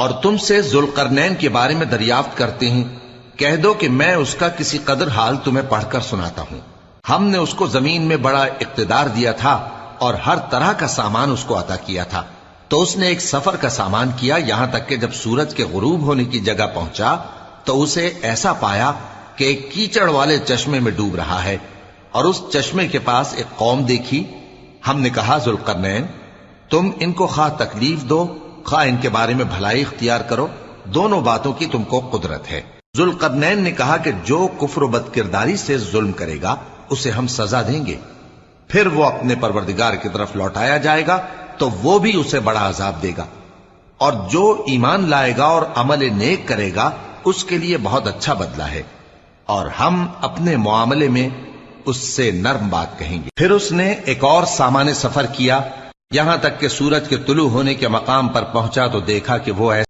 اور تم سے ذوالقرنین کے بارے میں دریافت کرتے ہیں، کہہ دو کہ میں اس کا کسی قدر حال تمہیں پڑھ کر سناتا ہوں۔ ہم نے اس کو زمین میں بڑا اقتدار دیا تھا اور ہر طرح کا سامان اس کو عطا کیا تھا، تو اس نے ایک سفر کا سامان کیا، یہاں تک کہ جب سورج کے غروب ہونے کی جگہ پہنچا تو اسے ایسا پایا کہ ایک کیچڑ والے چشمے میں ڈوب رہا ہے، اور اس چشمے کے پاس ایک قوم دیکھی۔ ہم نے کہا ذوالقرنین، تم ان کو خواہ تکلیف دو خواہ ان کے بارے میں بھلائی اختیار کرو، دونوں باتوں کی تم کو قدرت ہے۔ ذوالقرنین نے کہا کہ جو کفر و بد کرداری سے ظلم کرے گا اسے ہم سزا دیں گے، پھر وہ اپنے پروردگار کی طرف لوٹایا جائے گا تو وہ بھی اسے بڑا عذاب دے گا، اور جو ایمان لائے گا اور عمل نیک کرے گا اس کے لیے بہت اچھا بدلہ ہے، اور ہم اپنے معاملے میں اس سے نرم بات کہیں گے۔ پھر اس نے ایک اور سامان سفر کیا، یہاں تک کہ سورج کے طلوع ہونے کے مقام پر پہنچا تو دیکھا کہ وہ ایسا